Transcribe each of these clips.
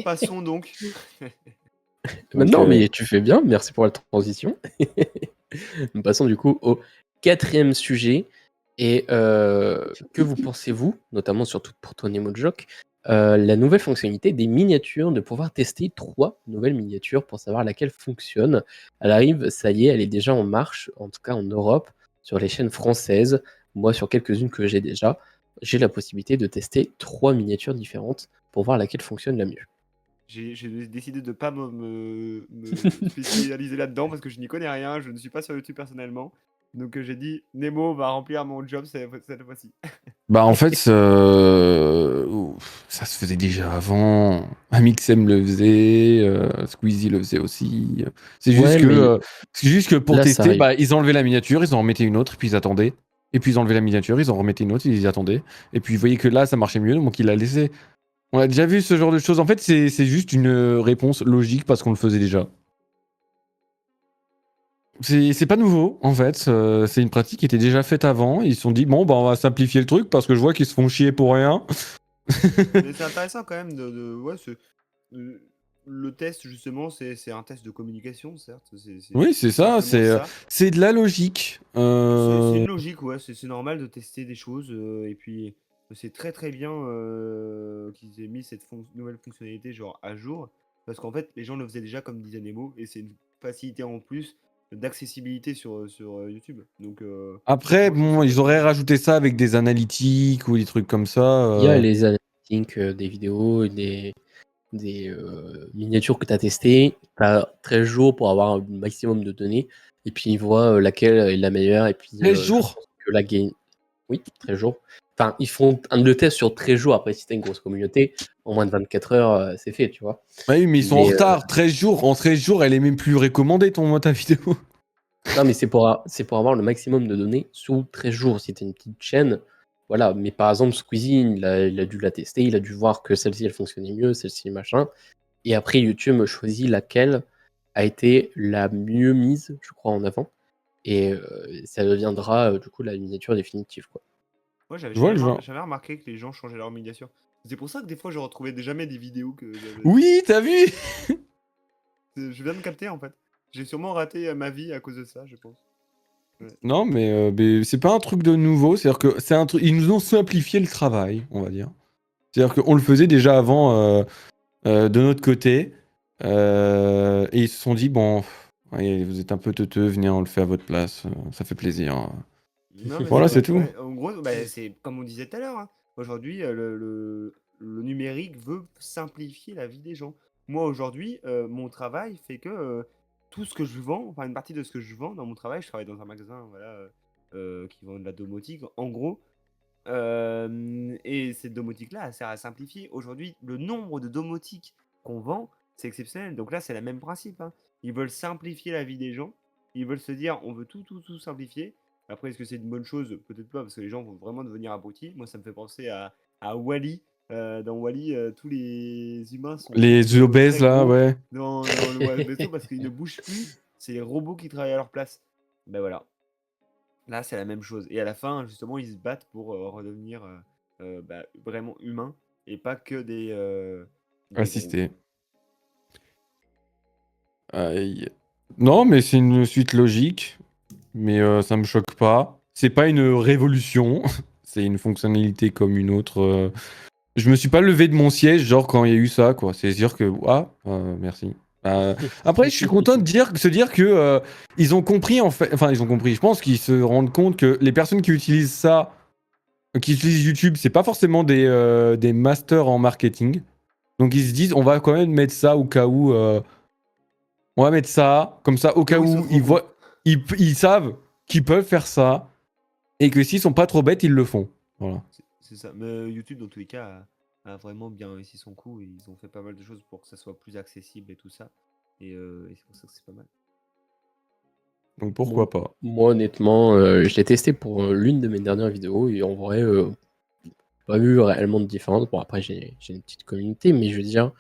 passons donc. Non, mais tu fais bien, merci pour la transition. Nous passons du coup au 4e sujet. Et que vous pensez-vous, notamment surtout pour toi Nemo Joke, la nouvelle fonctionnalité des miniatures, de pouvoir tester 3 nouvelles miniatures pour savoir laquelle fonctionne. Elle arrive, ça y est, elle est déjà en marche, en tout cas en Europe, sur les chaînes françaises. Moi, sur quelques-unes que j'ai déjà, j'ai la possibilité de tester 3 miniatures différentes pour voir laquelle fonctionne la mieux. J'ai décidé de pas me spécialiser là-dedans parce que je n'y connais rien, je ne suis pas sur YouTube personnellement. Donc j'ai dit, Nemo va remplir mon job cette fois-ci. Bah en fait, ça se faisait déjà avant. Amixem le faisait, Squeezie le faisait aussi. C'est juste Ouais, mais que pour là, ça tester, arrive. bah, ils enlevaient la miniature, ils en remettaient une autre, puis ils attendaient. Et puis ils enlevaient la miniature, ils en remettaient une autre, ils y attendaient. Et puis ils voyaient que là, ça marchait mieux, donc ils la laissaient. On a déjà vu ce genre de choses. En fait, c'est juste une réponse logique parce qu'on le faisait déjà. C'est pas nouveau, en fait. C'est une pratique qui était déjà faite avant. Ils se sont dit, bon, bah, on va simplifier le truc parce que je vois qu'ils se font chier pour rien. Mais c'est intéressant quand même ouais, le test justement, c'est un test de communication, certes. Oui, c'est ça. Simplement ça. C'est de la logique. C'est une logique, ouais. C'est normal de tester des choses. Et puis, c'est très très bien qu'ils aient mis cette nouvelle fonctionnalité genre à jour. Parce qu'en fait, les gens le faisaient déjà comme disait Nemo. Et c'est une facilité en plus d'accessibilité sur YouTube. Donc, Après, moi, je trouve bon, ça ils vachement auraient bien. rajouté ça avec des analytiques ou des trucs comme ça. Il y a les analytics des vidéos, des miniatures que tu as testées. Tu as 13 jours pour avoir un maximum de données. Et puis, ils voient laquelle est la meilleure. Et puis, 13 je jours. pense que la game. Oui, 13 jours. Enfin, ils font le test sur 13 jours. Après, si tu as une grosse communauté, en moins de 24 heures, c'est fait, tu vois. Bah oui, mais ils sont en Mais retard. 13 jours. En 13 jours, elle est même plus recommandée, ta vidéo. non, mais c'est pour avoir le maximum de données sous 13 jours. Si tu une petite chaîne, voilà. Mais par exemple, Squeezie, il a dû la tester, il a dû voir que celle-ci, elle fonctionnait mieux, celle-ci, machin. Et après, YouTube choisit laquelle a été la mieux mise, je crois, en avant. Et ça deviendra, du coup, la miniature définitive, quoi. Moi, j'avais Je vois jamais, le genre. jamais remarqué que les gens changeaient leur miniature. C'est pour ça que des fois, je retrouvais jamais des vidéos que j'avais. Oui, t'as vu? Je viens de capter en fait. J'ai sûrement raté ma vie à cause de ça, je pense. Ouais. Non, mais c'est pas un truc de nouveau. C'est-à-dire que c'est un truc. Ils nous ont simplifié le travail, on va dire. C'est-à-dire qu'on le faisait déjà avant de notre côté. Et ils se sont dit, bon, ouais, vous êtes un peu teuteux, venez, on le fait à votre place. Ça fait plaisir. Non, mais Voilà, c'est vrai. tout. Ouais, en gros, bah, c'est comme on disait tout à l'heure, hein. Aujourd'hui, le numérique veut simplifier la vie des gens. Moi, aujourd'hui, mon travail fait que tout ce que je vends, enfin une partie de ce que je vends dans mon travail, je travaille dans un magasin voilà, qui vend de la domotique, en gros. Et cette domotique-là, elle sert à simplifier. Aujourd'hui, le nombre de domotiques qu'on vend, c'est exceptionnel. Donc là, c'est le même principe, hein. Ils veulent simplifier la vie des gens. Ils veulent se dire, on veut tout simplifier. Après, est-ce que c'est une bonne chose? Peut-être pas, parce que les gens vont vraiment devenir abrutis. Moi, ça me fait penser à Wall-E. Dans Wall-E, tous les humains sont Les obèses, très là, gros ouais. dans le vaisseau parce qu'ils ne bougent plus. C'est les robots qui travaillent à leur place. Ben voilà. Là, c'est la même chose. Et à la fin, justement, ils se battent pour redevenir bah, vraiment humains et pas que des gros. Assisté. Aïe. Non, mais c'est une suite logique. Mais ça me choque pas. C'est pas une révolution. C'est une fonctionnalité comme une autre. Je me suis pas levé de mon siège, genre quand il y a eu ça, quoi. C'est dire que. Ah, merci. Après, je suis content de se dire que ils ont compris, en fait. Enfin, ils ont compris. Je pense qu'ils se rendent compte que les personnes qui utilisent ça, qui utilisent YouTube, c'est pas forcément des masters en marketing. Donc ils se disent, on va quand même mettre ça au cas où. On va mettre ça, comme ça, au Là cas où ils sont où trop ils cons. voient, ils savent qu'ils peuvent faire ça et que s'ils sont pas trop bêtes, ils le font. Voilà. C'est ça. Mais YouTube, dans tous les cas, a vraiment bien réussi son coup. Et ils ont fait pas mal de choses pour que ça soit plus accessible et tout ça. Et c'est pour ça que c'est pas mal. Donc Bon, pourquoi pas. moi, honnêtement, je l'ai testé pour l'une de mes dernières vidéos. Et en vrai, pas vu réellement de différence. Bon, après, j'ai une petite communauté, mais je veux dire,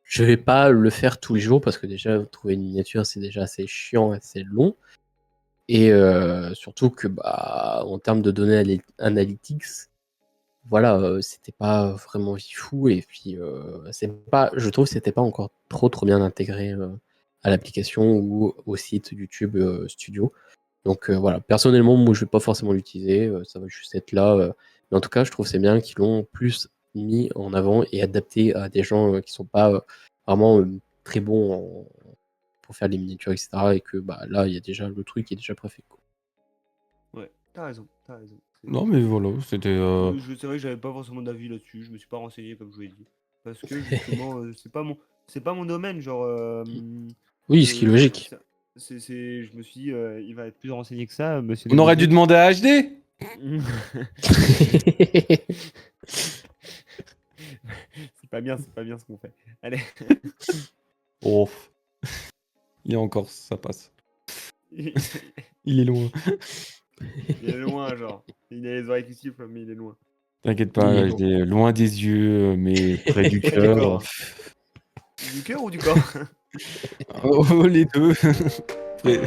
je vais pas le faire tous les jours parce que déjà, trouver une miniature, c'est déjà assez chiant, assez long. Et surtout que, bah, en termes de données analytics, voilà, c'était pas vraiment fifou et puis je trouve que c'était pas encore trop bien intégré à l'application ou au site YouTube Studio. Donc voilà, personnellement, moi je vais pas forcément l'utiliser, ça va juste être là. Mais en tout cas, je trouve c'est bien qu'ils l'ont plus mis en avant et adapté à des gens qui sont pas vraiment très bons pour faire des miniatures, etc. Et que bah là, il y a déjà le truc qui est déjà préfet, quoi. Ouais, t'as raison, t'as raison. Non, mais voilà, c'était. C'est vrai que j'avais pas forcément d'avis là-dessus, je me suis pas renseigné comme je vous l'ai dit. Parce que justement, c'est pas mon domaine, genre. Oui, ce qui est logique. Je me suis dit, il va être plus renseigné que ça, monsieur On aurait dû Lemonnier. demander à HD. C'est pas bien ce qu'on fait. Allez. Oh. Il y a encore, ça passe. Il Il est loin. est loin, genre. Il a les oreilles qui sifflent, mais il est loin. T'inquiète pas, Il est HD, loin des yeux, mais près du Près du corps. cœur. Du cœur ou du corps? Oh, les deux. Près-